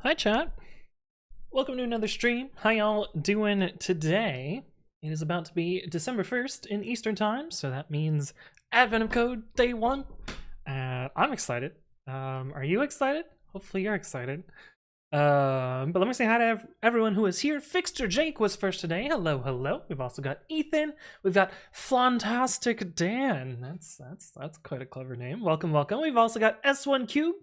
Hi chat, welcome to another stream. How y'all doing today? It is about to be December 1st in Eastern time, so that means Advent of Code Day 1. I'm excited. Are you excited? Hopefully you're excited. But let me say hi to everyone who is here. Fixter Jake was first today. Hello, hello. We've also got Ethan. We've got Flantastic Dan. That's quite a clever name. Welcome, welcome. We've also got S1 Cube.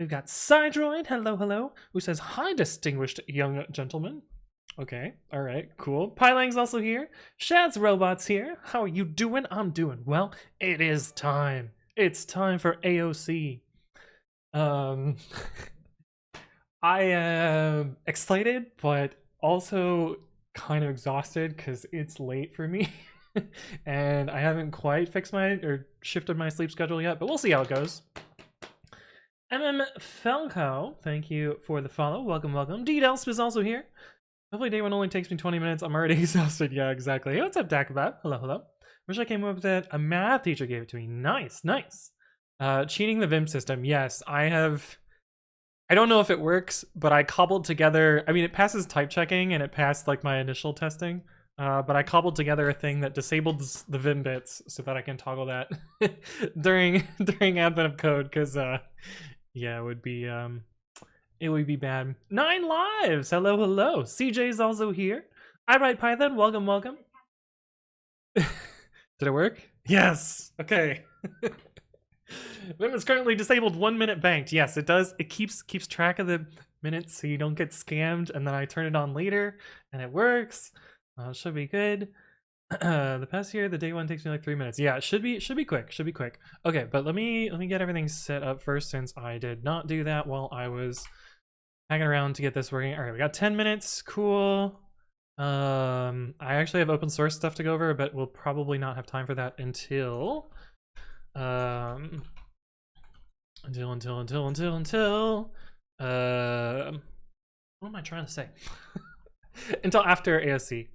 We've got Sidroid, hello, hello, who says, hi, distinguished young gentleman. Okay, all right, cool. Pylang's also here. Shad's Robot's here. How are you doing? I'm doing well. It is time. It's time for AOC. I am excited, but also kind of exhausted because it's late for me. And I haven't quite fixed shifted my sleep schedule yet, but we'll see how it goes. Falco, thank you for the follow. Welcome, welcome. D-Delsp is also here. Hopefully day one only takes me 20 minutes. I'm already exhausted. Yeah, exactly. Hey, what's up, Dakabab? Hello, hello. Wish I came up with it. A math teacher gave it to me. Nice, nice. Cheating the Vim system. Yes, I don't know if it works, but I cobbled together, I mean, it passes type checking and it passed like my initial testing. But I cobbled together a thing that disables the Vim bits so that I can toggle that during Advent of Code, because yeah, it would be bad. 9 lives! Hello, hello. CJ's also here. I write Python. Welcome, welcome. Did it work? Yes. Okay. Vim is currently disabled 1 minute banked. Yes, it does. It keeps track of the minutes so you don't get scammed, and then I turn it on later and it works. Should be good. The past year, the day one takes me like 3 minutes. Yeah, it should be quick. Should be quick. Okay, but let me get everything set up first, since I did not do that while I was hanging around to get this working. All right, we got 10 minutes. Cool. I actually have open source stuff to go over, but we'll probably not have time for that until what am I trying to say? Until after AOC.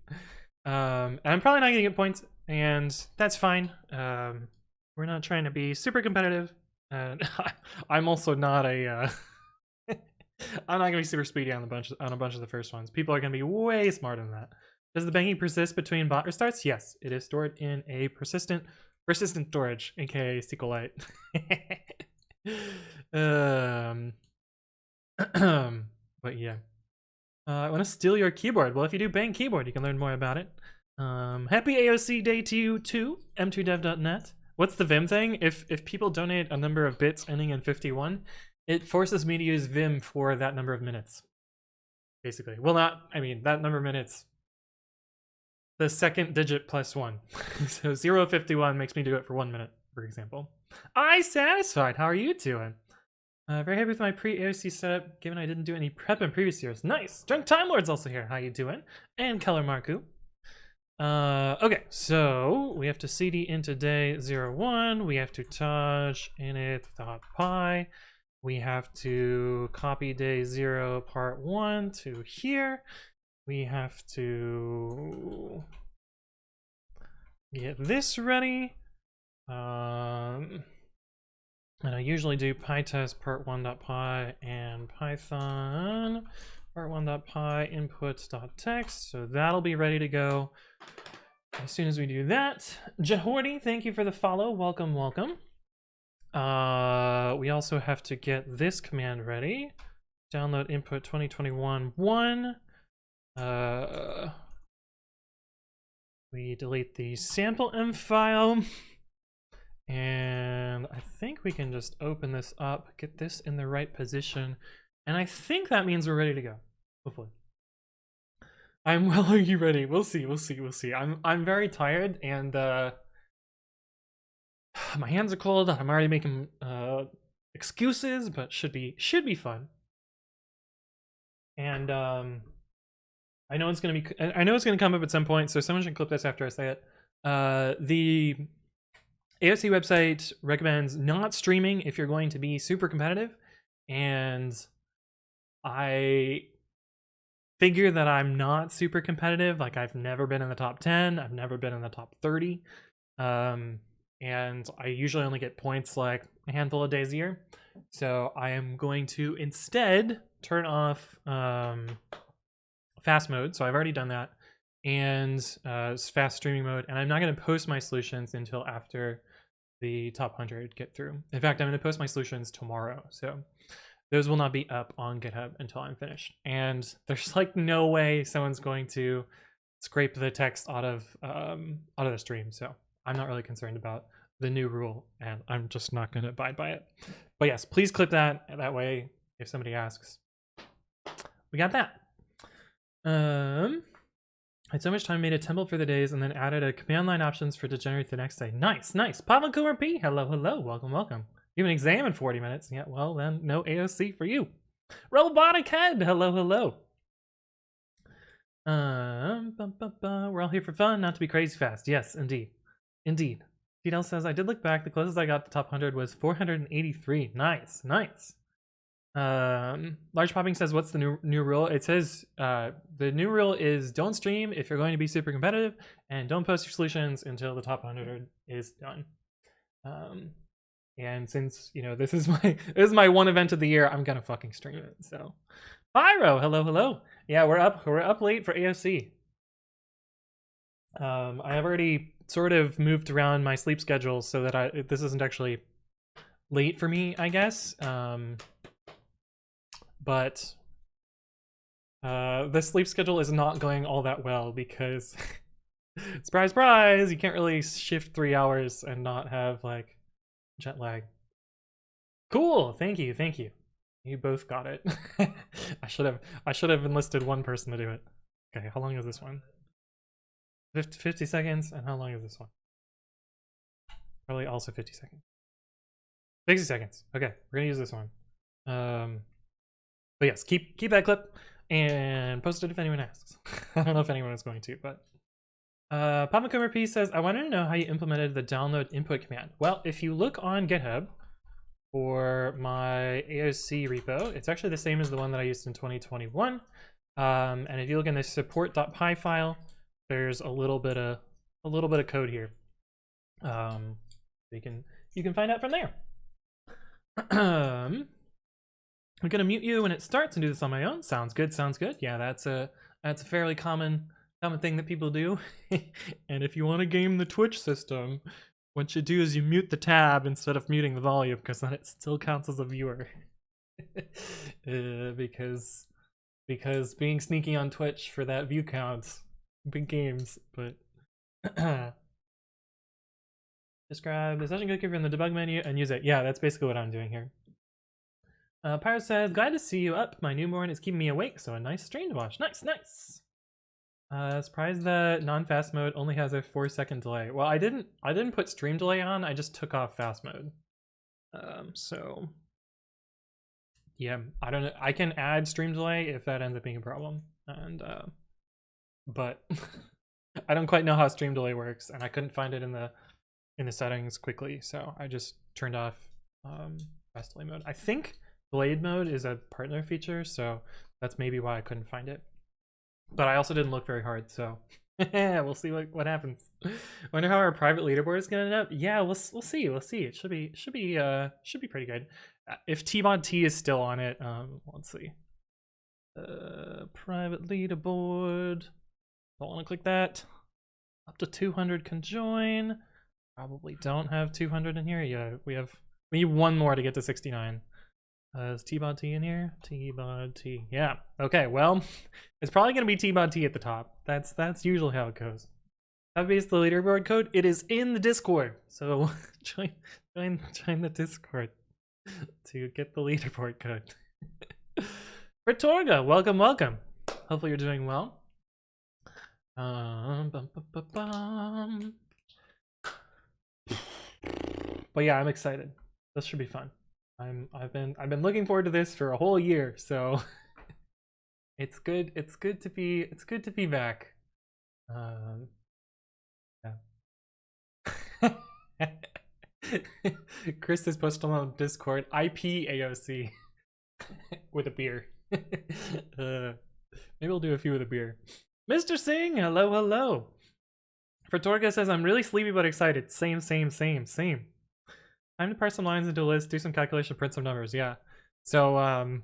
And I'm probably not gonna get points, and that's fine. We're not trying to be super competitive, and I'm also not a I'm not gonna be super speedy on a bunch of the first ones. People are gonna be way smarter than that. Does the banking persist between bot restarts? Yes, it is stored in a persistent storage, aka SQLite. But yeah. I want to steal your keyboard. Well, if you do bang keyboard, you can learn more about it. Happy AOC Day to you too, m2dev.net. What's the Vim thing? If people donate a number of bits ending in 51, it forces me to use Vim for that number of minutes. Basically. Well, I mean, that number of minutes, the second digit plus 1. So 0.51 makes me do it for 1 minute, for example. I satisfied. How are you doing? Very happy with my pre-AOC setup, given I didn't do any prep in previous years. Nice! Drunk Time Lord's also here. How you doing? And Keller Marku. Okay, so we have to cd into day 01. We have to touch init.py. We have to copy day 0 part 1 to here. We have to get this ready. And I usually do pytest part1.py and python part1.py inputs.text. So that'll be ready to go as soon as we do that. Jahordi, thank you for the follow. Welcome, welcome. We also have to get this command ready. Download input 2021-1. We delete the sample m file. And I think we can just open this up, get this in the right position, and I think that means we're ready to go. Hopefully. I'm well. Are you ready? We'll see. We'll see. We'll see. I'm very tired, and my hands are cold. I'm already making excuses, but should be fun. And I know it's gonna come up at some point, so someone should clip this after I say it. The AOC website recommends not streaming if you're going to be super competitive, and I figure that I'm not super competitive. Like, I've never been in the top 10, I've never been in the top 30, and I usually only get points like a handful of days a year. So I am going to instead turn off fast mode. So I've already done that, and fast streaming mode, and I'm not going to post my solutions until after the top 100 get through. In fact, I'm going to post my solutions tomorrow, so those will not be up on GitHub until I'm finished. And there's like no way someone's going to scrape the text out of the stream, so I'm not really concerned about the new rule, and I'm just not going to abide by it. But yes, please clip that. That way, if somebody asks, we got that. I had so much time, made a template for the days, and then added a command line options for to generate the next day. Nice, nice. Papa Cooper P, hello, hello, welcome, welcome. You have an exam in 40 minutes. Yeah, well then, no AOC for you. Robotic Head, hello, hello. We're all here for fun, not to be crazy fast. Yes, indeed, indeed. Fidel says, I did look back. The closest I got to top 100 was 483. Nice, nice. Large Popping says, what's the new rule? It says the new rule is don't stream if you're going to be super competitive, and don't post your solutions until the top 100 is done. And since this is my one event of the year, I'm gonna fucking stream it. So Pyro, hello, hello. Yeah, we're up late for AOC. I have already sort of moved around my sleep schedule so that this isn't actually late for me, I guess. But the sleep schedule is not going all that well because surprise, surprise, you can't really shift 3 hours and not have like jet lag. Cool, thank you, thank you. You both got it. I should have enlisted one person to do it. Okay, how long is this one? 50 seconds, and how long is this one? Probably also 50 seconds. 60 seconds. Okay, we're gonna use this one. But yes, keep that clip and post it if anyone asks. I don't know if anyone is going to, but Papa Cooper P says, I wanted to know how you implemented the download input command. Well, if you look on GitHub for my AOC repo, it's actually the same as the one that I used in 2021. And if you look in the support.py file, there's a little bit of code here. You can find out from there. I'm gonna mute you when it starts and do this on my own. Sounds good, sounds good. Yeah, that's a fairly common thing that people do. And if you want to game the Twitch system, what you do is you mute the tab instead of muting the volume, because then it still counts as a viewer. Because being sneaky on Twitch for that view counts. Big games, but describe the session cookie from the debug menu and use it. Yeah, that's basically what I'm doing here. Pyro says, glad to see you up. My newborn is keeping me awake, so a nice stream to watch. Nice, nice. Surprised that non-fast mode only has a 4-second delay. Well, I didn't put stream delay on. I just took off fast mode. So yeah, I don't know. I can add stream delay if that ends up being a problem, and but I don't quite know how stream delay works, and I couldn't find it in the settings quickly, so I just turned off fast delay mode. I think blade mode is a partner feature, so that's maybe why I couldn't find it. But I also didn't look very hard, so we'll see what happens. Wonder how our private leaderboard is gonna end up. Yeah, we'll see. It should be pretty good. If T-Mod T is still on it, let's see. Private leaderboard. Don't want to click that. Up to 200 can join. Probably don't have 200 in here. Yeah, we need one more to get to 69. Is T-Bod T in here? T-Bod T. Yeah. Okay, well, it's probably going to be T-Bod T at the top. That's usually how it goes. Copy paste the leaderboard code. It is in the Discord. So join the Discord to get the leaderboard code. Retorga, welcome. Hopefully you're doing well. But yeah, I'm excited. This should be fun. I've been looking forward to this for a whole year, so it's good to be back. Yeah. Chris has posted on Discord IP AOC with a beer. Maybe we'll do a few with a beer. Mr. Singh, hello. Fratorga says, I'm really sleepy but excited. Same. Time to parse some lines into a list, do some calculation, print some numbers. Yeah. So I'm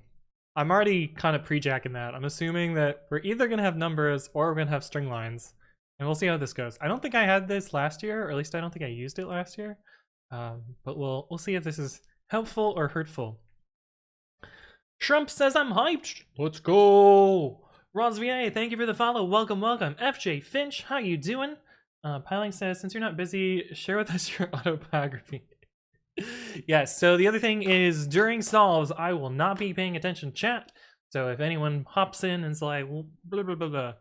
already kind of pre-jacking that. I'm assuming that we're either going to have numbers or we're going to have string lines. And we'll see how this goes. I don't think I had this last year, or at least I don't think I used it last year. But we'll see if this is helpful or hurtful. Shrump says, I'm hyped. Let's go. RosVA, thank you for the follow. Welcome. FJ Finch, how you doing? Piling says, since you're not busy, share with us your autobiography. Yes, so the other thing is during solves, I will not be paying attention to chat. So if anyone hops in and is like, blah, blah, blah, blah,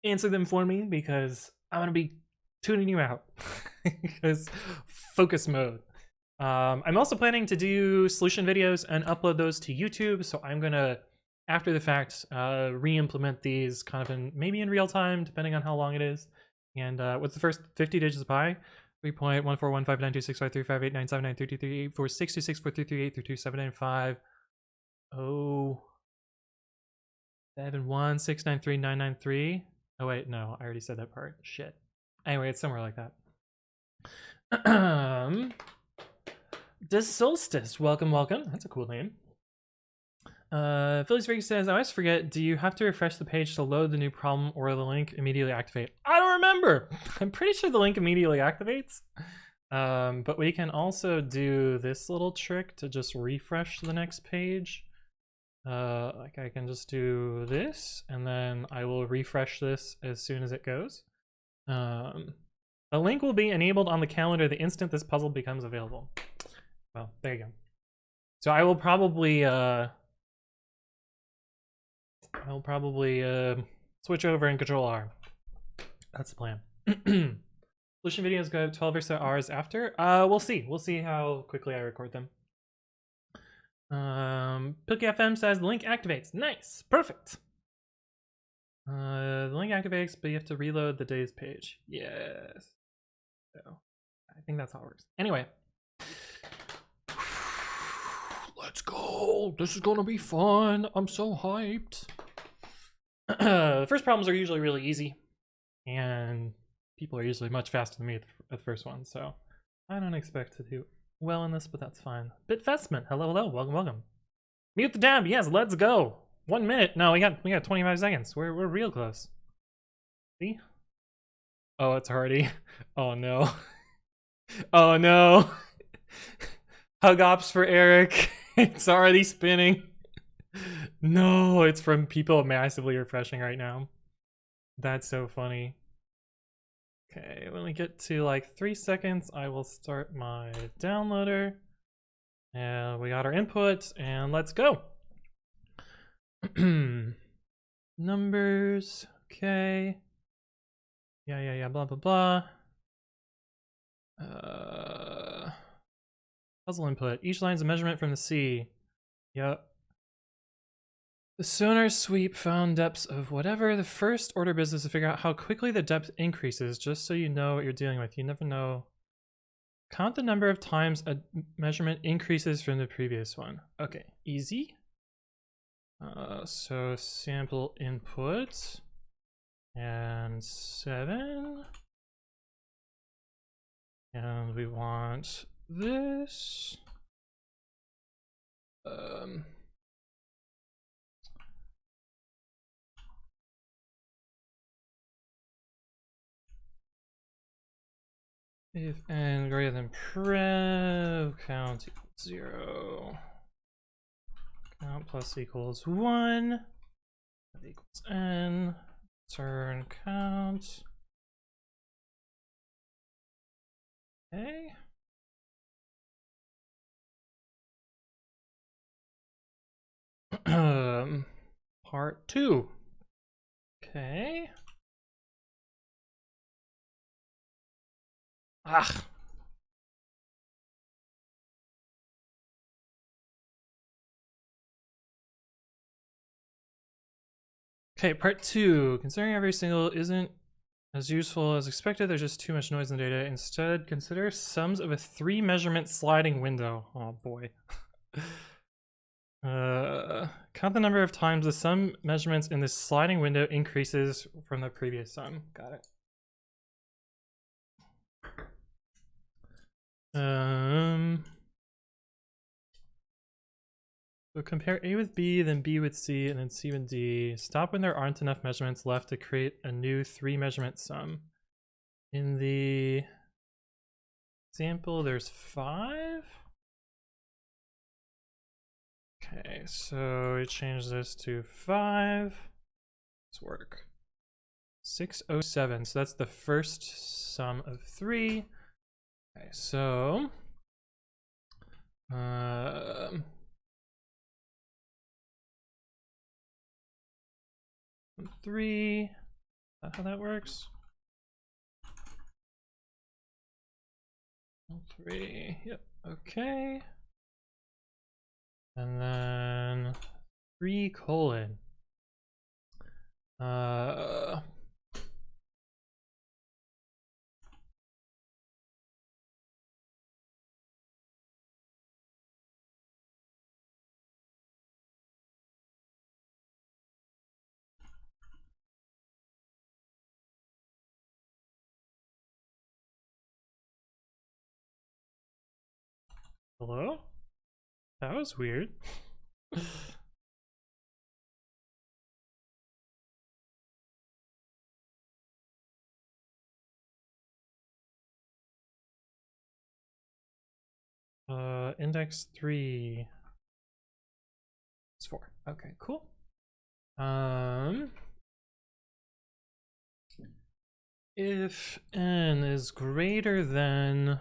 answer them for me because I'm going to be tuning you out. Because focus mode. I'm also planning to do solution videos and upload those to YouTube. So I'm going to, after the fact, re-implement these kind of maybe in real time, depending on how long it is. And what's the first 50 digits of pi? 3.1415926535897933384626433832795 071693993. Oh wait, no, I already said that part. Shit. Anyway, it's somewhere like that. Des Solstice, welcome. That's a cool name. Philly's Freak says, I always forget, do you have to refresh the page to load the new problem or the link immediately activate? I don't remember. I'm pretty sure the link immediately activates. But we can also do this little trick to just refresh the next page. Like I can just do this and then I will refresh this as soon as it goes. A link will be enabled on the calendar the instant this puzzle becomes available. Well, there you go. So I will probably switch over and Control R. That's the plan. Solution videos go 12 or so hours after. We'll see. We'll see how quickly I record them. Pilky FM says the link activates. Nice, perfect. The link activates, but you have to reload the day's page. Yes. So I think that's how it works. Anyway. Let's go. This is gonna be fun. I'm so hyped. The first problems are usually really easy, and people are usually much faster than me at the first one, so I don't expect to do well in this, but that's fine. Bitfestment, hello, welcome. Mute the dab, yes, let's go. 1 minute. No, we got 25 seconds. We're real close. See? Oh, it's Hardy. Oh no. Oh no. Hug ops for Eric. It's already spinning. No, it's from people massively refreshing right now. That's so funny. Okay, when we get to like 3 seconds, I will start my downloader. And we got our input, and let's go. Numbers, okay. Yeah, blah, blah, blah. Puzzle input. Each line's a measurement from the sea. Yep. The sonar sweep found depths of whatever. The first order business to figure out how quickly the depth increases, just so you know what you're dealing with. You never know. Count the number of times a measurement increases from the previous one. Okay, easy. So sample input and 7. And we want this. If n greater than prev, count equals 0. Count plus equals 1. That equals n. Turn count. Okay. Part 2. Okay. Ah. Okay, part 2. Considering every single isn't as useful as expected, there's just too much noise in the data. Instead, consider sums of a 3 measurement sliding window. Oh boy. Count the number of times the sum measurements in this sliding window increases from the previous sum. Got it. So compare A with B, then B with C, and then C with D. Stop when there aren't enough measurements left to create a new 3-measurement sum. In the example, there's 5. Okay, so we change this to 5. Let's work. 607. So that's the first sum of 3. Okay, so 3. Is that how that works? 3. Yep. Okay. And then 3 colon. Hello? That was weird. Index 3 is 4. Okay, cool. If n is greater than...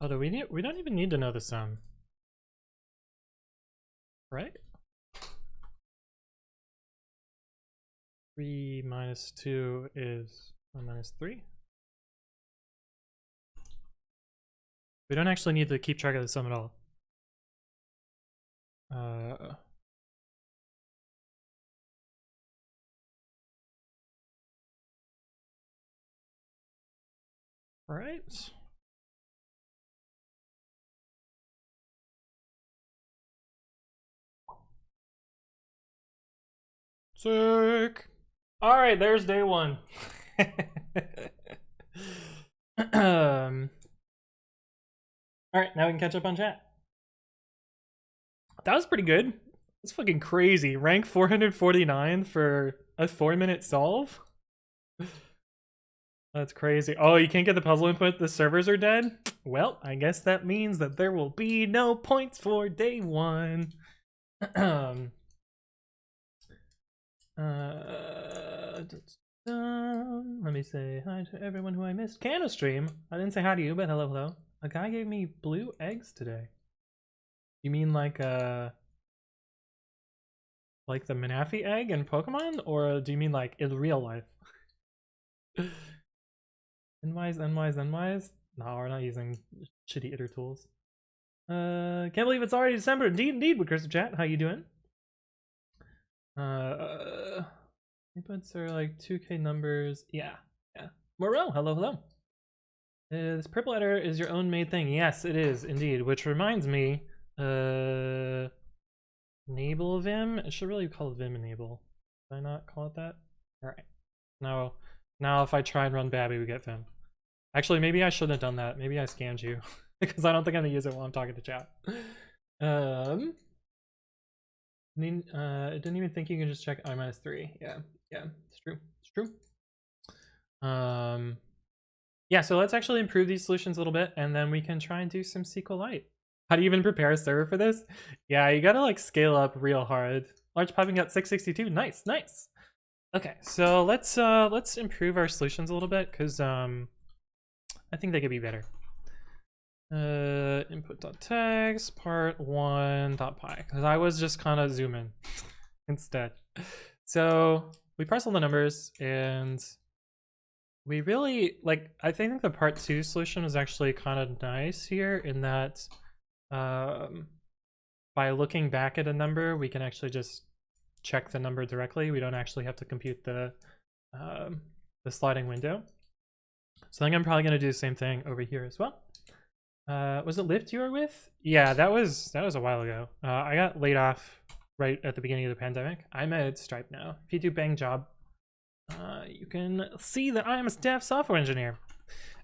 Although we don't even need to know the sum. Right? 3 minus 2 is 1 minus 3. We don't actually need to keep track of the sum at all. Right. Sick. All right, there's day 1. All right, now we can catch up on chat. That was pretty good. That's fucking crazy. Rank 449 for a 4-minute solve? That's crazy. Oh, you can't get the puzzle input? The servers are dead? Well, I guess that means that there will be no points for day 1. Let me say hi to everyone who I missed. Cano stream. I didn't say hi to you, but hello, hello. A guy gave me blue eggs today. You mean like the Manaphy egg in Pokemon, or do you mean like in real life? Nwise. No, we're not using shitty iter tools. Can't believe it's already December. Indeed, with Cursive Chat. How you doing? Inputs are like 2K numbers. Yeah. Morel, hello. This purple letter is your own made thing. Yes, it is indeed. Which reminds me, enable Vim. It should really call it Vim enable. Did I not call it that? All right. Now if I try and run Babby, we get Vim. Actually, maybe I shouldn't have done that. Maybe I scammed you because I don't think I'm gonna use it while I'm talking to chat. I didn't even think you can just check I-3. Yeah, it's true. Yeah, so let's actually improve these solutions a little bit, and then we can try and do some SQLite. How do you even prepare a server for this? Yeah, you gotta like scale up real hard. Large piping got 662. Nice. Okay, so let's improve our solutions a little bit, because I think they could be better. Input.tags part1.py, because I was just kind of zooming instead. So we parse all the numbers, and we really I think the part 2 solution is actually kind of nice here in that by looking back at a number, we can actually just check the number directly. We don't actually have to compute the sliding window. So I think I'm probably going to do the same thing over here as well. Was it Lyft you were with? Yeah, that was a while ago. I got laid off right at the beginning of the pandemic. I'm at Stripe now. If you do bang job, you can see that I am a staff software engineer.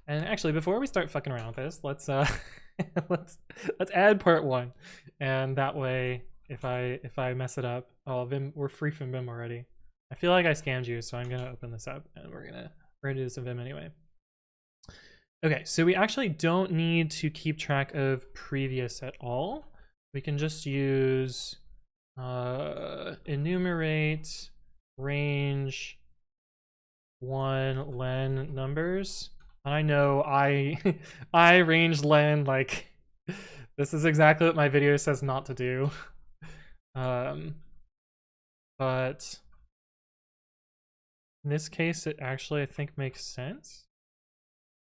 And actually, before we start fucking around with this, let's let's add part 1, and that way, if I mess it up, oh, Vim, we're free from Vim already. I feel like I scammed you, so I'm gonna open this up, and we're gonna do this in Vim anyway. Okay, so we actually don't need to keep track of previous at all. We can just use enumerate range 1 len numbers. I know I range len, like this is exactly what my video says not to do. But in this case it actually I think makes sense.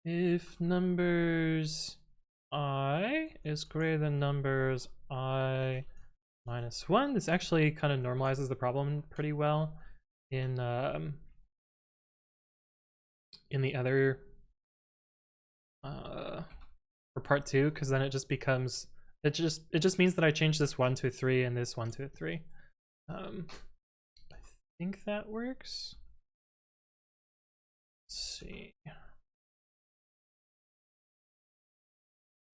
If numbers I is greater than numbers I minus 1, this actually kind of normalizes the problem pretty well in the other for part 2, because then it just becomes it just means that I change this 1 to a 3 and this 1 to a 3. I think that works. Let's see.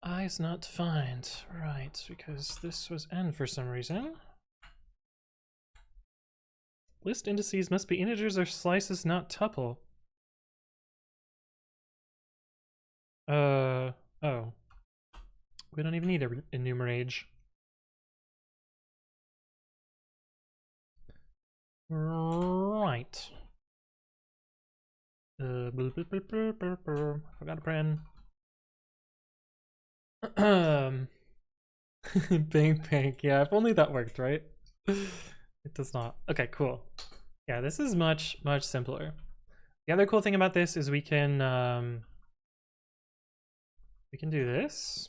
I is not defined, right, because this was n for some reason. List indices must be integers or slices, not tuple. Oh. We don't even need a enumerate. Right. Forgot a pen. Bang bang. Yeah, if only that worked, right? It does not. Okay, cool. Yeah, this is much simpler. The other cool thing about this is we can do this.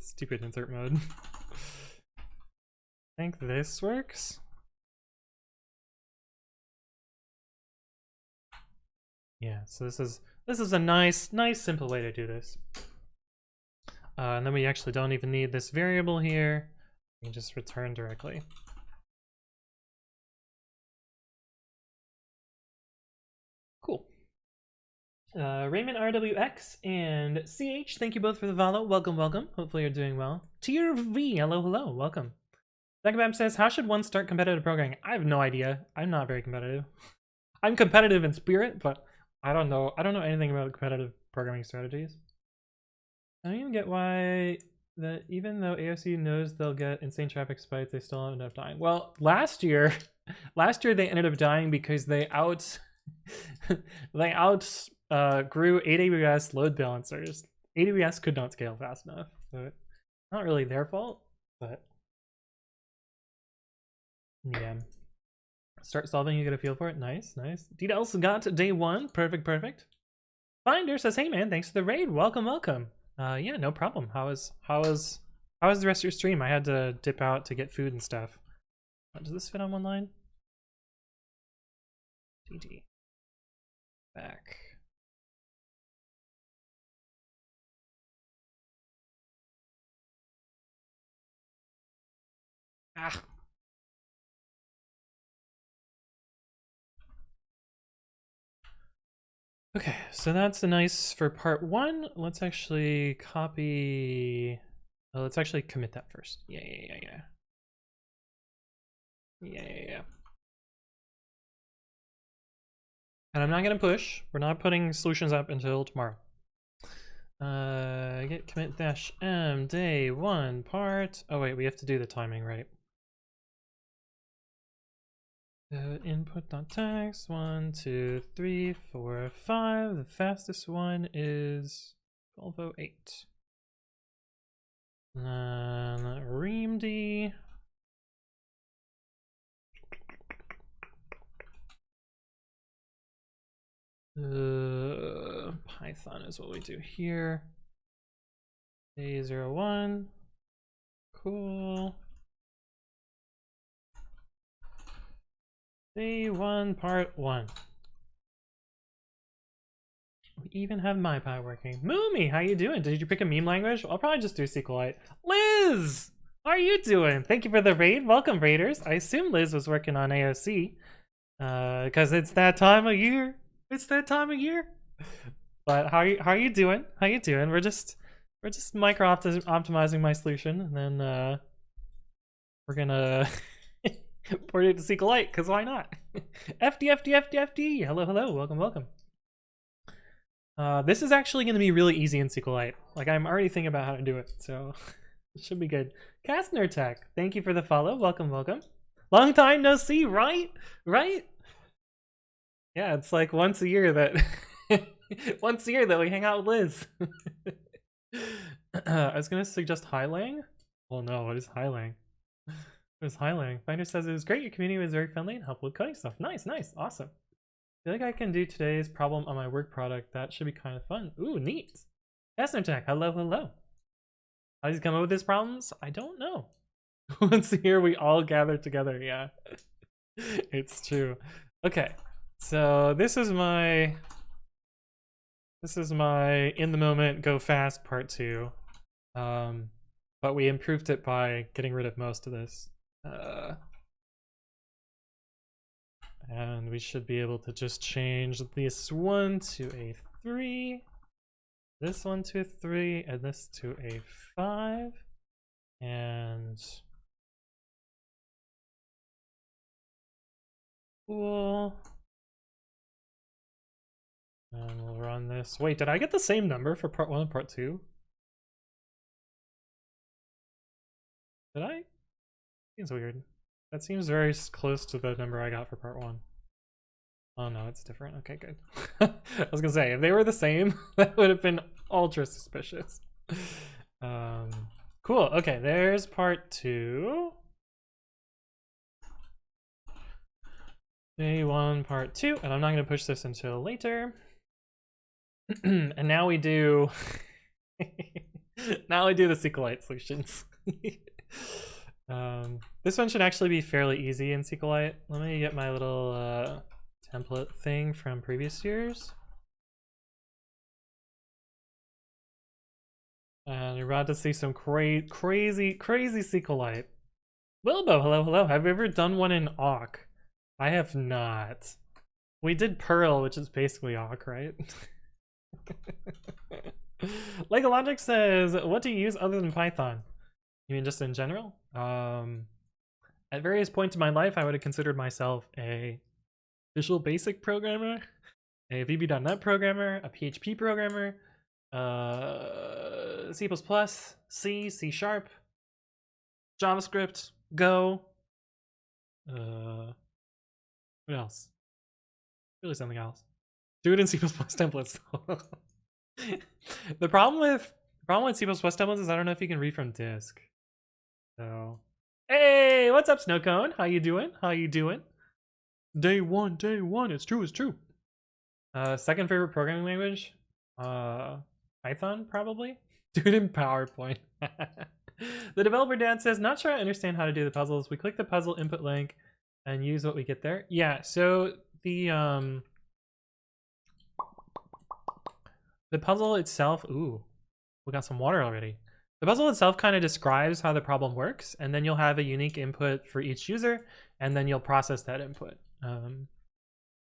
Stupid insert mode. I think this works. Yeah, so this is a nice simple way to do this. And then we actually don't even need this variable here. We can just return directly. Cool. ramonrwx and ch, thank you both for the follow. Welcome. Hopefully you're doing well. Tier V, hello, welcome. Zekabam says, how should one start competitive programming? I have no idea. I'm not very competitive. I'm competitive in spirit, but I don't know anything about competitive programming strategies. I don't even get why that even though AOC knows they'll get insane traffic spikes, they still end up dying. Well, last year they ended up dying because they grew AWS load balancers. AWS could not scale fast enough, so it's not really their fault, but yeah. Start solving, you get a feel for it. Nice. DDL's got day 1. Perfect. Finder says, hey man, thanks for the raid. Welcome. Yeah, no problem. How was the rest of your stream? I had to dip out to get food and stuff. Does this fit on one line? DD. Back. Okay, so that's the nice for part 1. Let's actually copy. Let's actually commit that first. Yeah. And I'm not gonna push. We're not putting solutions up until tomorrow. Get commit -m day 1 part. Oh wait, we have to do the timing, right? Input.text 1, 2, 3, 4, 5. The fastest one is 12:08. Reamd. Python is what we do here. Day 01. Cool. Day 1, part 1. We even have MyPy working. Moomy, how you doing? Did you pick a meme language? I'll probably just do SQLite. Liz! How are you doing? Thank you for the raid. Welcome, raiders. I assume Liz was working on AOC. Because it's that time of year. It's that time of year. But how are you doing? How you doing? We're just micro optimizing my solution, and then we're gonna port it to SQLite, because why not? FD. Hello, welcome. This is actually going to be really easy in SQLite. Like, I'm already thinking about how to do it, so it should be good. Kastner Tech, thank you for the follow. Welcome. Long time no see, right? Yeah, it's like once a year that we hang out with Liz. I was gonna suggest Highlang. Well, no, what is Highlang? What is Highlang? Finder says it was great. Your community was very friendly and helpful with coding stuff. Nice, awesome. I feel like I can do today's problem on my work product. That should be kind of fun. Ooh, neat. Tech, hello. How does he come up with his problems? I don't know. Once a year we all gather together. Yeah, it's true. Okay, so this is my in the moment go fast part 2, but we improved it by getting rid of most of this, and we should be able to just change this one to a 3, this one to a 3, and this to a 5, and cool. And we'll run this. Wait, did I get the same number for part 1 and part 2? Did I? Seems weird. That seems very close to the number I got for part 1. Oh no, it's different. Okay, good. I was gonna say, if they were the same, that would have been ultra suspicious. Cool. Okay, there's part 2. Day 1, part 2, and I'm not gonna push this until later. And now we do the SQLite solutions. This one should actually be fairly easy in SQLite. Let me get my little template thing from previous years. And you're about to see some crazy SQLite. Wilbo, hello. Have you ever done one in awk? I have not. We did Perl, which is basically awk, right? Lego Logic says, what do you use other than Python? You mean just in general? At various points in my life, I would have considered myself a Visual Basic programmer, a VB.NET programmer, a PHP programmer, C++, C, C#, JavaScript, Go. What else? Really something else. Do it in C++ templates. The problem with C++ templates is I don't know if you can read from disk. So, hey, what's up, Snowcone? How you doing? Day one. It's true. Second favorite programming language? Python, probably. Do it in PowerPoint. The developer dad says, not sure I understand how to do the puzzles. We click the puzzle input link and use what we get there. Yeah, so the puzzle itself, ooh, we got some water already. The puzzle itself kind of describes how the problem works, and then you'll have a unique input for each user, and then you'll process that input.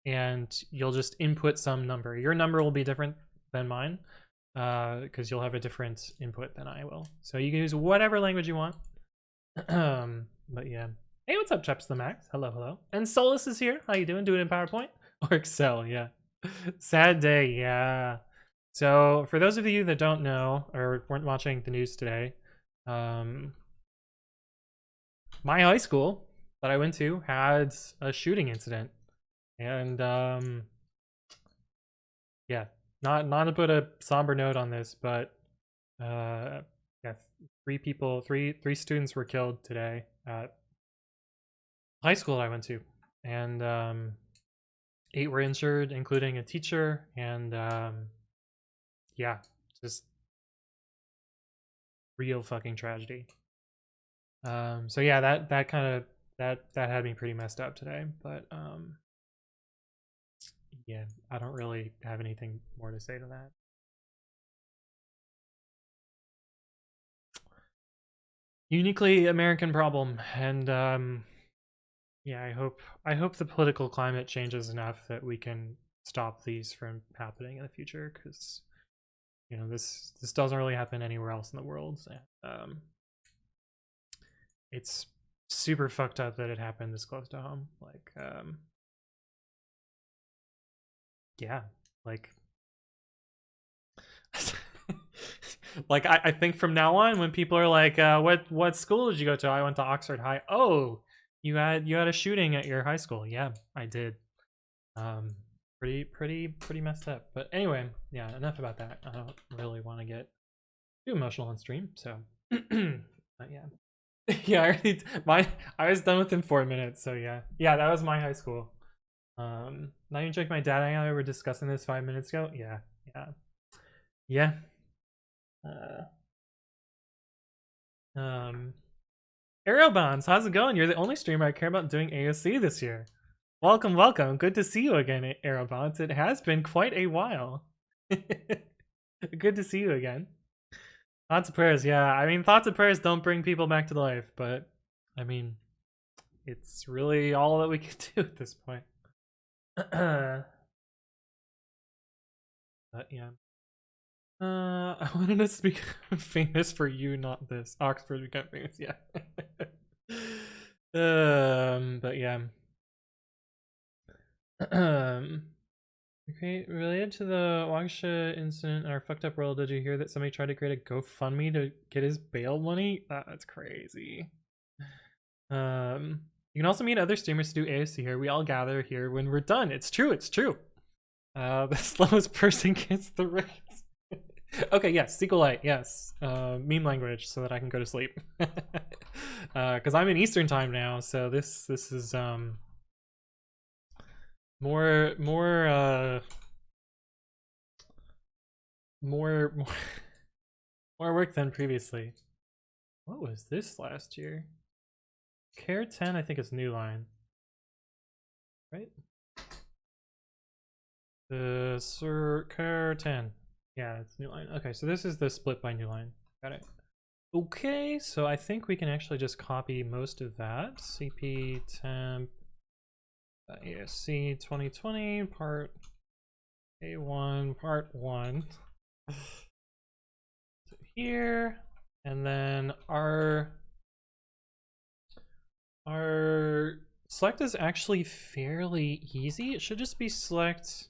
And you'll just input some number. Your number will be different than mine, because you'll have a different input than I will. So you can use whatever language you want. But yeah. Hey, what's up, Chaps the Max? Hello. And Solus is here. How you doing? Doing it in PowerPoint? Or Excel, yeah. Sad day, yeah. So for those of you that don't know or weren't watching the news today, my high school that I went to had a shooting incident. And yeah, not to put a somber note on this, but yeah, three students were killed today at high school I went to, and 8 were injured, including a teacher, and yeah, just real fucking tragedy. So yeah, that kind of that had me pretty messed up today, but yeah, I don't really have anything more to say to that. Uniquely American problem, and yeah, I hope the political climate changes enough that we can stop these from happening in the future, because you know this doesn't really happen anywhere else in the world. And, it's super fucked up that it happened this close to home. Like, yeah, like, like I think from now on, when people are like, what school did you go to? I went to Oxford High. Oh, you had a shooting at your high school. Yeah, I did. Pretty messed up. But anyway, yeah, enough about that. I don't really want to get too emotional on stream, so but yeah. Yeah, I was done within 4 minutes, so yeah. Yeah, that was my high school. Not even joking, my dad and I were discussing this 5 minutes ago. Yeah. Yeah. Aerial Bonds, how's it going? You're the only streamer I care about doing AOC this year. Welcome. Good to see you again, Aerial Bonds. It has been quite a while. Good to see you again. Thoughts and prayers, yeah. I mean, thoughts and prayers don't bring people back to life, but I mean, it's really all that we can do at this point. But yeah. I wanted us to become famous for you, not this. Oxford become famous, yeah. But yeah. Okay, related to the Waukesha incident in our fucked up world, did you hear that somebody tried to create a GoFundMe to get his bail money? That's crazy. You can also meet other streamers to do AOC here. We all gather here when we're done. It's true. The slowest person gets the rates. Okay, yes, SQLite, yes. Meme language so that I can go to sleep. Because I'm in Eastern time now, so this is more work than previously. What was this last year? Care 10, I think, is new line, right? The Sir Care 10. Yeah, it's new line. Okay, so this is the split by new line. Got it. Okay, so I think we can actually just copy most of that. CP temp ASC 2020 part A1 part 1. So here, and then our select is actually fairly easy. It should just be select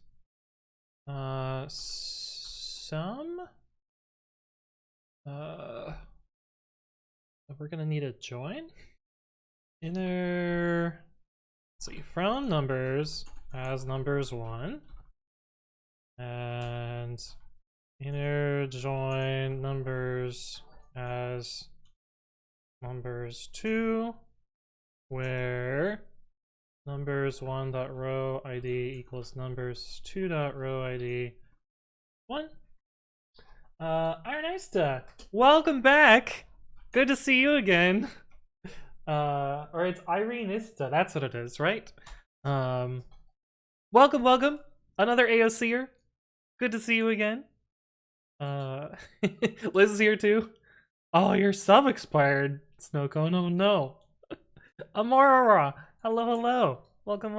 some we're gonna need a join inner, let's see, from numbers as numbers 1 and inner join numbers as numbers 2, where numbers 1.row id equals numbers 2.row id 1. Ironista, welcome back. Good to see you again. Or it's Irenista, that's what it is, right? Welcome. Another AOCer. Good to see you again. Liz is here too. Oh, your sub expired, Snowcone. Oh no. Amora, hello. Welcome.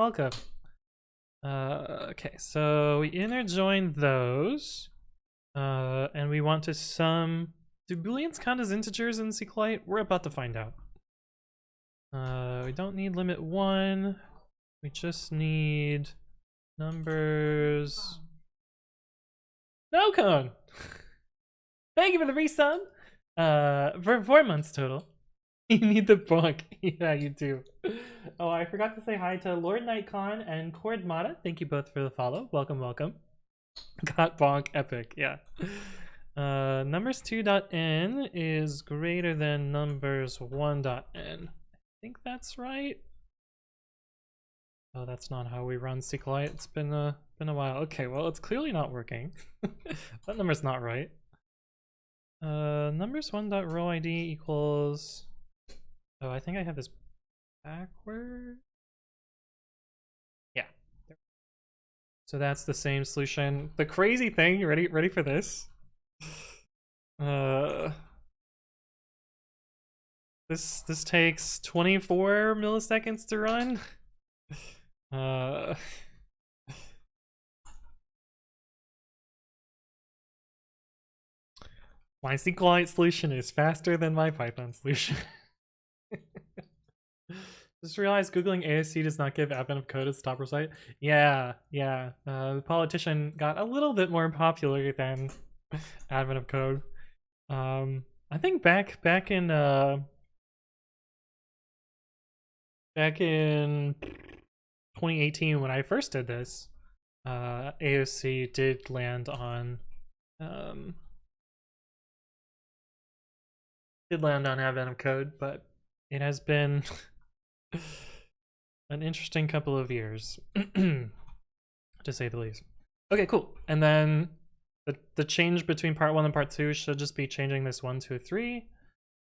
Okay, so we inner join those. And we want to sum. Do booleans count as integers in SQLite? We're about to find out. We don't need limit 1. We just need numbers. No cone. Thank you for the resub. For 4 months total. You need the book. Yeah, you do. Oh, I forgot to say hi to Lord Nightcon and cordmata. Thank you both for the follow. Welcome. Got bonk epic, yeah. Numbers 2.n is greater than numbers 1.n. I think that's right. Oh, that's not how we run SQLite. It's been a while. Okay, well, it's clearly not working. That number's not right. Numbers 1.row id equals Oh, I think I have this backward. Yeah. So that's the same solution. The crazy thing, you ready for this? This takes 24 milliseconds to run. My SQLite solution is faster than my Python solution. Just realized Googling ASC does not give advent of code its top result. Yeah. The politician got a little bit more popular than advent of code. I think back in 2018 when I first did this, AOC did land on advent of code, but it has been an interesting couple of years, to say the least. Okay, cool. And then the change between part 1 and part 2 should just be changing this 1 to a 3.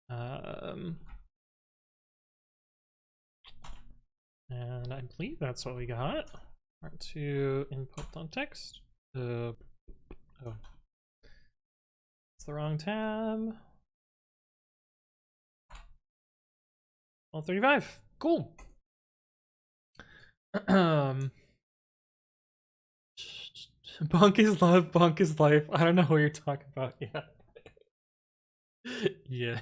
And I believe that's what we got. Part 2 input on text. Oh, it's the wrong tab. 1235. Cool. Bunk is love, bunk is life. I don't know what you're talking about. Yeah. Yeah.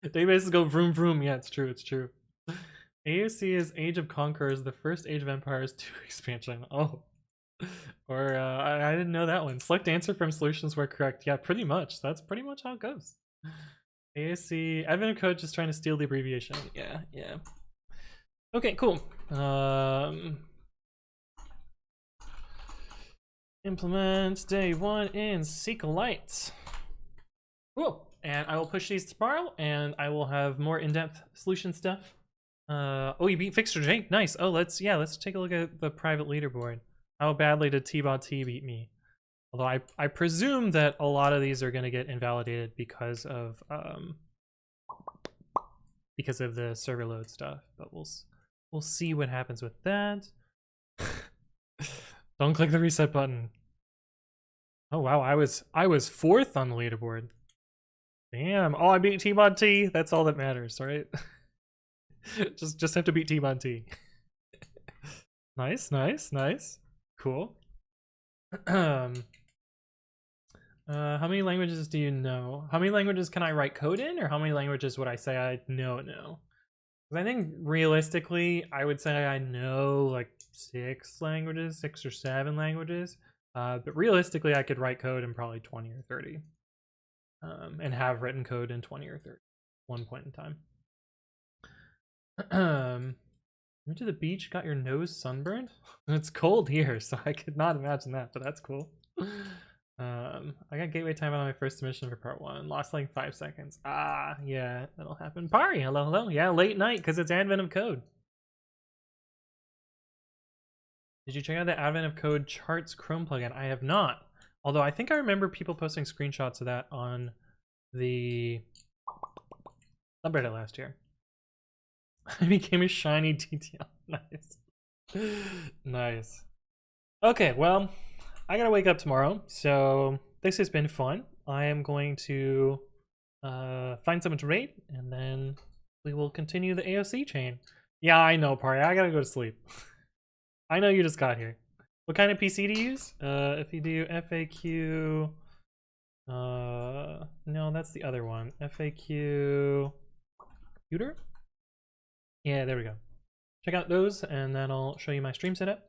Databases go vroom vroom. Yeah, it's true. It's true. AOC is Age of Conquerors, the first Age of Empires 2 expansion. Oh. Or, I didn't know that one. Select answer from solutions where correct. Yeah, pretty much. That's pretty much how it goes. AOC, advent of code just trying to steal the abbreviation. Yeah. Okay, cool. Implement day 1 in SQLite. Cool. And I will push these tomorrow, and I will have more in-depth solution stuff. Oh, you beat Fixer J. Nice. Oh, let's take a look at the private leaderboard. How badly did T-Bot-T beat me? Although I presume that a lot of these are going to get invalidated because of the server load stuff. But we'll see what happens with that. Don't click the reset button. Oh wow, I was 4th on the leaderboard. Damn. Oh, I beat T-Bot-T. That's all that matters, right? just have to beat T-Bot-T. Nice. Cool. How many languages do you know? How many languages can I write code in, or how many languages would I say I know? Because I think realistically, I would say I know like 6 or 7 languages. But realistically, I could write code in probably 20 or 30. And have written code in 20 or 30 one point in time. Went to the beach, got your nose sunburned? It's cold here, so I could not imagine that, but that's cool. I got gateway time on my first submission for part 1. Lost like 5 seconds. Ah, yeah, that'll happen. Pari, hello. Yeah, late night, because it's advent of code. Did you check out the advent of code charts Chrome plugin? I have not. Although I think I remember people posting screenshots of that on the subreddit last year. I became a shiny DTL. Nice. Okay, well, I gotta wake up tomorrow, so this has been fun. I am going to find someone to raid, and then we will continue the AOC chain. Yeah, I know, Pari. I gotta go to sleep. I know you just got here. What kind of PC do you use? If you do FAQ... no, that's the other one. FAQ... computer? Yeah, there we go. Check out those, and then I'll show you my stream setup.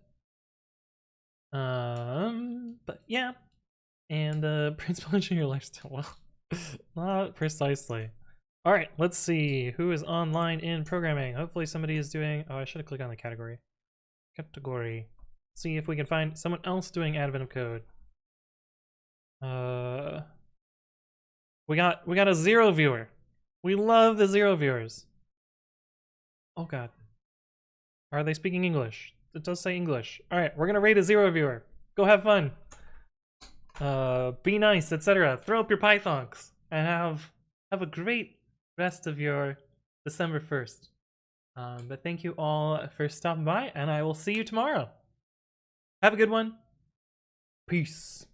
But yeah. And principal engineer lifestyle. Well, not precisely. Alright, let's see who is online in programming. Hopefully somebody is doing... Oh, I should have clicked on the category. Category. See if we can find someone else doing advent of code. We got a 0 viewer. We love the 0 viewers. Oh god. Are they speaking English? It does say English. Alright, we're gonna rate a 0 viewer. Go have fun. Be nice, etc. Throw up your pythons and have a great rest of your December 1st. But thank you all for stopping by, and I will see you tomorrow. Have a good one. Peace.